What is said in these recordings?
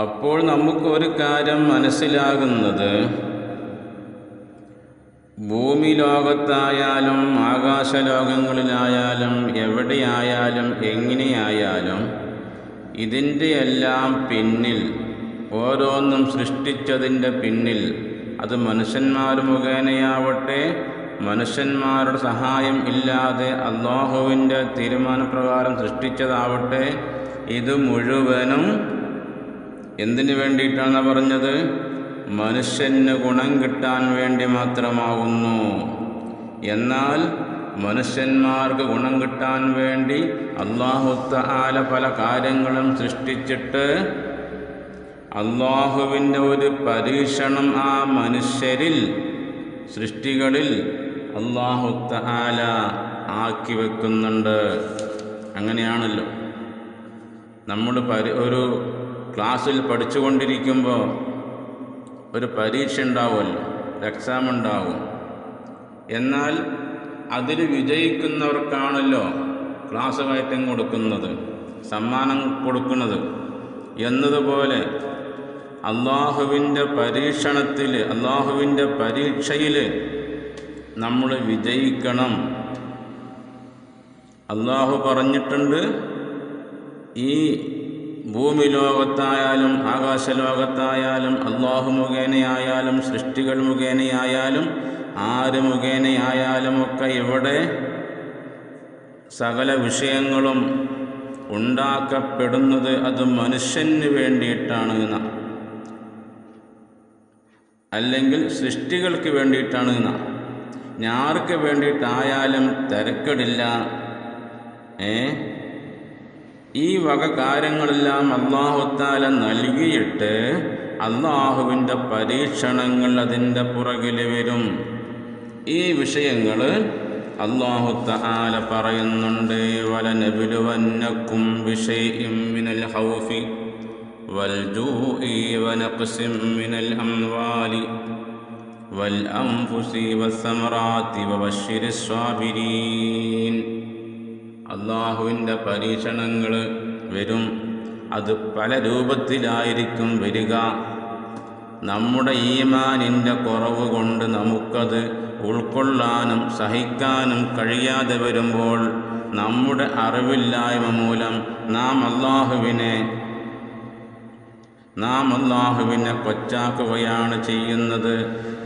അപ്പോൾ നമുക്കൊരു കാര്യം മനസ്സിലാകുന്നത്, ഭൂമി ലോകത്തായാലും ആകാശലോകങ്ങളിലായാലും എവിടെയായാലും എങ്ങനെയായാലും ഇതിൻ്റെ എല്ലാം പിന്നിൽ, ഓരോന്നും സൃഷ്ടിച്ചതിൻ്റെ പിന്നിൽ, അത് മനുഷ്യന്മാർ മുഖേനയാവട്ടെ മനുഷ്യന്മാരുടെ സഹായം ഇല്ലാതെ അള്ളാഹുവിൻ്റെ തീരുമാനപ്രകാരം സൃഷ്ടിച്ചതാവട്ടെ, ഇത് മുഴുവനും എന്തിനു വേണ്ടിയിട്ടാണ് പറഞ്ഞത്? മനുഷ്യന് ഗുണം കിട്ടാൻ വേണ്ടി മാത്രമാകുന്നു. എന്നാൽ മനുഷ്യന്മാർക്ക് ഗുണം കിട്ടാൻ വേണ്ടി അല്ലാഹു തആല പല കാര്യങ്ങളും സൃഷ്ടിച്ചിട്ട് അല്ലാഹുവിൻ്റെ ഒരു പരീക്ഷണം ആ മനുഷ്യരിൽ, സൃഷ്ടികളിൽ അല്ലാഹു തആല ആക്കി വെക്കുന്നുണ്ട്. അങ്ങനെയാണല്ലോ നമ്മൾ ഒരു ക്ലാസ്സിൽ പഠിച്ചുകൊണ്ടിരിക്കുമ്പോൾ ഒരു പരീക്ഷ ഉണ്ടാവുമല്ലോ, എക്സാം ഉണ്ടാവും. എന്നാൽ അതിൽ വിജയിക്കുന്നവർക്കാണല്ലോ ക്ലാസ് കയറ്റം കൊടുക്കുന്നത്, സമ്മാനം കൊടുക്കുന്നത്. എന്നതുപോലെ അള്ളാഹുവിൻ്റെ പരീക്ഷണത്തിൽ, അള്ളാഹുവിൻ്റെ പരീക്ഷയിൽ നമ്മൾ വിജയിക്കണം. അള്ളാഹു പറഞ്ഞിട്ടുണ്ട്, ഈ ഭൂമി ലോകത്തായാലും ആകാശലോകത്തായാലും അള്ളാഹു മുഖേനയായാലും സൃഷ്ടികൾ മുഖേനയായാലും ആര് മുഖേനയായാലും ഒക്കെ ഇവിടെ സകല വിഷയങ്ങളും ഉണ്ടാക്കപ്പെടുന്നത് അത് മനുഷ്യന് വേണ്ടിയിട്ടാണ്, അല്ലെങ്കിൽ സൃഷ്ടികൾക്ക് വേണ്ടിയിട്ടാണ്. ഞാർക്ക് വേണ്ടിയിട്ടായാലും തിരക്കടില്ല. ഈ വക കാര്യങ്ങളെല്ലാം അല്ലാഹു തആല നൽകിയിട്ട് അല്ലാഹുവിൻ്റെ പരീക്ഷണങ്ങൾ അതിൻ്റെ പുറകിൽ വരും. ഈ വിഷയങ്ങൾ അല്ലാഹു തആല പറയുന്നുണ്ട്. വലനബ്ലുവന്നകും ബിശൈഇൻ മിനൽ ഖൗഫി വൽ ജൂഇ വനഖ്സിൻ മിനൽ അംവാലി വൽ അൻഫുസി വസ്സമറാത്തി വബശ്ശിരിസ് സ്വാബിരീൻ. അല്ലാഹുവിൻ്റെ പരീക്ഷണങ്ങൾ വരും. അത് പല രൂപത്തിലായിരിക്കും വരിക. നമ്മുടെ ഈമാനിൻ്റെ കുറവ് കൊണ്ട് നമുക്കത് ഉൾക്കൊള്ളാനും സഹിക്കാനും കഴിയാതെ വരുമ്പോൾ, നമ്മുടെ അറിവില്ലായ്മ മൂലം നാം അല്ലാഹുവിനെ കൊച്ചാക്കുകയാണ് ചെയ്യുന്നത്.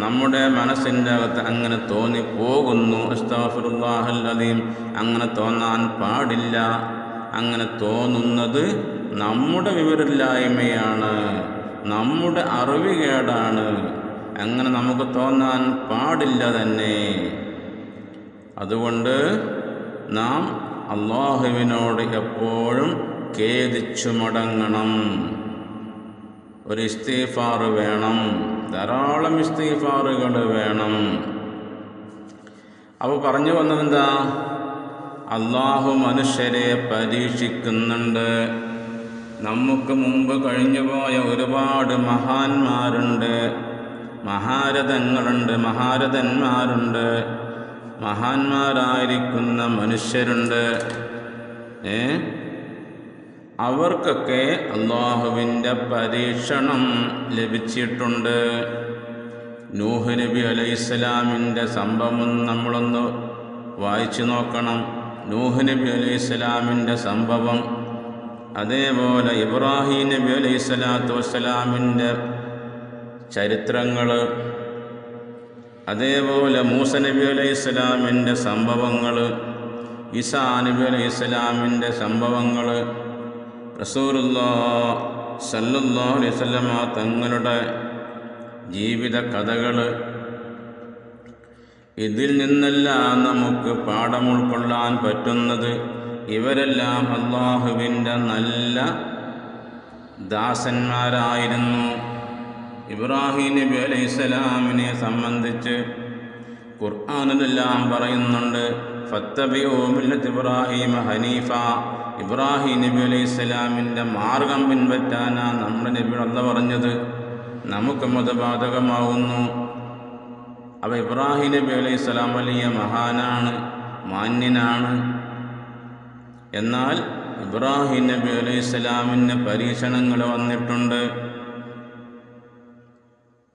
നമ്മുടെ മനസ്സിൻ്റെ അകത്ത് അങ്ങനെ തോന്നിപ്പോകുന്നു. അസ്തഗ്ഫിറുല്ലാഹൽ അദീം. അങ്ങനെ തോന്നാൻ പാടില്ല. അങ്ങനെ തോന്നുന്നത് നമ്മുടെ വിവരമില്ലായ്മയാണ്, നമ്മുടെ അറിവുകേടാണ്. അങ്ങനെ നമുക്ക് തോന്നാൻ പാടില്ല തന്നെ. അതുകൊണ്ട് നാം അല്ലാഹുവിനോട് എപ്പോഴും ഖേദിച്ചു മടങ്ങണം. ഒരു ഇസ്തിഗ്ഫാർ വേണം, ധാരാളം ഇസ്തിഗ്ഫാറുകൾ വേണം. അപ്പോൾ പറഞ്ഞു വന്നതെന്താ? അല്ലാഹു മനുഷ്യരെ പരീക്ഷിക്കുന്നുണ്ട്. നമുക്ക് മുമ്പ് കഴിഞ്ഞുപോയ ഒരുപാട് മഹാന്മാരുണ്ട്, മഹാരഥന്മാരുണ്ട്, മഹാന്മാരായിരിക്കുന്ന മനുഷ്യരുണ്ട്. അവർക്കൊക്കെ അല്ലാഹുവിൻ്റെ പരീക്ഷണം ലഭിച്ചിട്ടുണ്ട്. നൂഹ് നബി അലൈഹിസ്സലാമിൻ്റെ സംഭവം നമ്മളൊന്ന് വായിച്ചു നോക്കണം. നൂഹ് നബി അലൈഹിസ്സലാമിൻ്റെ സംഭവം, അതേപോലെ ഇബ്രാഹിം നബി അലൈഹിസ്സലാത്തു വസ്സലാമിൻ്റെ ചരിത്രങ്ങൾ, അതേപോലെ മൂസ നബി അലൈഹിസ്സലാമിൻ്റെ സംഭവങ്ങൾ, ഈസാ നബി അലൈഹിസ്സലാമിൻ്റെ സംഭവങ്ങൾ, റസൂലുള്ളാഹി സ്വല്ലല്ലാഹു അലൈഹി വസല്ലമ തങ്ങളുടെ ജീവിത കഥകൾ. ഇതിൽ നിന്നെല്ലാം നമുക്ക് പാഠം ഉൾക്കൊള്ളാൻ പറ്റുന്നത്, ഇവരെല്ലാം അല്ലാഹുവിൻ്റെ നല്ല ദാസന്മാരായിരുന്നു. ഇബ്രാഹിം നബി അലൈഹിസ്സലാമിനെ സംബന്ധിച്ച് ഖുർആനിലെല്ലാം പറയുന്നുണ്ട്, ഫത്തബിഉ മില്ലത ഇബ്രാഹിമ ഹനീഫ. ഇബ്രാഹിം നബി അലൈഹിസ്സലാമിൻ്റെ മാർഗം പിൻപറ്റാനാണ് നമ്മുടെ നബി അല്ലാഹു പറഞ്ഞത്. നമുക്കും അത് ബാധകമാവുന്നു. അപ്പോൾ ഇബ്രാഹിം നബി അലൈഹിസ്സലാം വലിയ മഹാനാണ്, മാന്യനാണ്. എന്നാൽ ഇബ്രാഹിം നബി അലൈഹിസ്സലാമിന് പരീക്ഷണങ്ങൾ വന്നിട്ടുണ്ട്,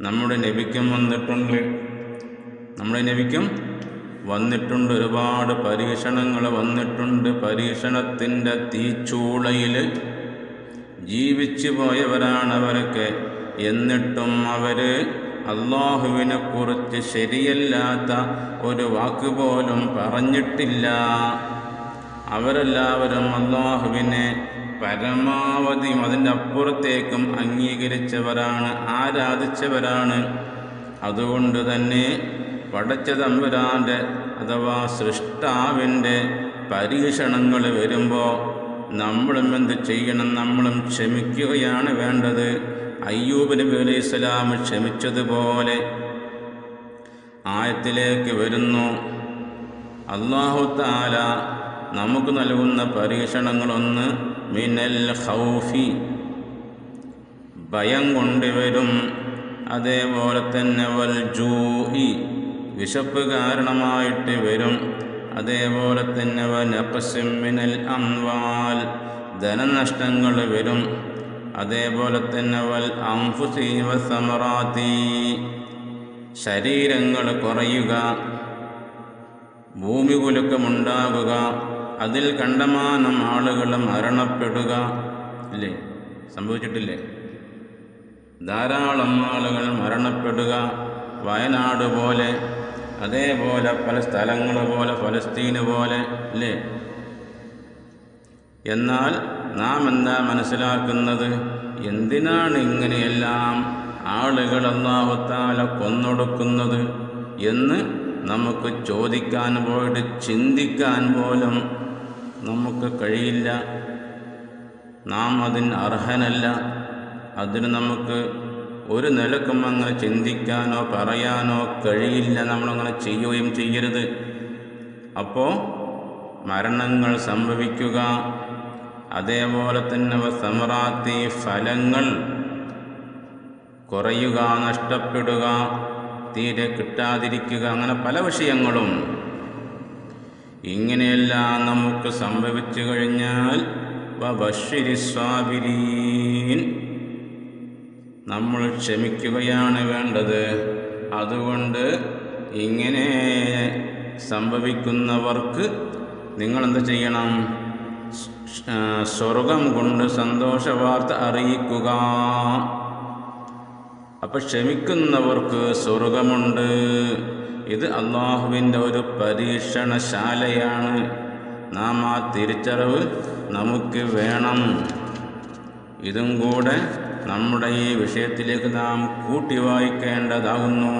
നമ്മുടെ നബിക്കും വന്നിട്ടുണ്ട്. ഒരുപാട് പരീക്ഷണങ്ങൾ വന്നിട്ടുണ്ട്. പരീക്ഷണത്തിൻ്റെ തീച്ചൂളയിൽ ജീവിച്ചു പോയവരാണ് അവരൊക്കെ. എന്നിട്ടും അവർ അള്ളാഹുവിനെ കുറിച്ച് ശരിയല്ലാത്ത ഒരു വാക്ക് പോലും പറഞ്ഞിട്ടില്ല. അവരെല്ലാവരും അള്ളാഹുവിനെ പരമാവധി അതിൻ്റെ അപ്പുറത്തേക്കും അംഗീകരിച്ചവരാണ്, ആരാധിച്ചവരാണ്. അതുകൊണ്ട് തന്നെ പടച്ച തമ്പുരാൻ്റെ അഥവാ സൃഷ്ടാവിൻ്റെ പരീക്ഷണങ്ങൾ വരുമ്പോൾ നമ്മളും എന്ത് ചെയ്യണം? നമ്മളും ക്ഷമിക്കുകയാണ് വേണ്ടത്. അയ്യൂബ് നബി അലൈഹിസ്സലാം ക്ഷമിച്ചതുപോലെ ആയത്തിലേക്ക് വരുന്നു. അല്ലാഹു തആല നമുക്ക് നൽകുന്ന പരീക്ഷണങ്ങളൊന്ന് മിനൽ ഖൗഫി, ഭയം കൊണ്ടുവരും. അതേപോലെ തന്നെ വൽ ജൂഇ, വിശപ്പ് കാരണമായിട്ട് വരും. അതേപോലെ തന്നെ വനഖ്സിം മിനൽ അംവാൽ, ധനനഷ്ടങ്ങൾ വരും. അതേപോലെ തന്നെ വൽ അൻഫുസി വസമറാത്തി, ശരീരങ്ങൾ കുറയുക, ഭൂമി കുലുക്കമുണ്ടാകുക, അതിൽ കണ്ടമാനം ആളുകൾ മരണപ്പെടുക. ഇല്ലേ, സംഭവിച്ചിട്ടില്ലേ? ധാരാളം ആളുകൾ മരണപ്പെടുക. വയനാട് പോലെ, അതേപോലെ പല സ്ഥലങ്ങൾ പോലെ, ഫലസ്തീന് പോലെ, അല്ലേ? എന്നാൽ നാം എന്താ മനസ്സിലാക്കുന്നത്? എന്തിനാണ് ഇങ്ങനെയെല്ലാം ആളുകൾ അല്ലാഹു തആല കൊന്നൊടുക്കുന്നത് എന്ന് നമുക്ക് ചോദിക്കാൻ പോയിട്ട് ചിന്തിക്കാൻ പോലും നമുക്ക് കഴിയില്ല. നാം അതിന് അർഹനല്ല. അതിന് നമുക്ക് ഒരു നിലക്കും അങ്ങനെ ചിന്തിക്കാനോ പറയാനോ കഴിയില്ല. നമ്മളങ്ങനെ ചെയ്യുകയും ചെയ്യരുത്. അപ്പോൾ മരണങ്ങൾ സംഭവിക്കുക, അതേപോലെ തന്നെ സമറാത്തി, ഫലങ്ങൾ കുറയുക, നഷ്ടപ്പെടുക, തീരെ കിട്ടാതിരിക്കുക, അങ്ങനെ പല വിഷയങ്ങളും. ഇങ്ങനെയെല്ലാം നമുക്ക് സംഭവിച്ചു കഴിഞ്ഞാൽ വബശ്ശിരി സ്വാബിരീൻ, നമ്മൾ ക്ഷമിക്കുകയാണ് വേണ്ടത്. അതുകൊണ്ട് ഇങ്ങനെ സംഭവിക്കുന്നവർക്ക് നിങ്ങളെന്ത് ചെയ്യണം? സ്വർഗം കൊണ്ട് സന്തോഷവാർത്ത അറിയിക്കുക. അപ്പം ക്ഷമിക്കുന്നവർക്ക് സ്വർഗമുണ്ട്. ഇത് അള്ളാഹുവിൻ്റെ ഒരു പരീക്ഷണശാലയാണ്. നാം ആ തിരിച്ചറിവ് നമുക്ക് വേണം. ഇതും കൂടെ നമ്മുടെ ഈ വിഷയത്തിലേക്ക് നാം കൂട്ടി വായിക്കേണ്ടതാകുന്നു.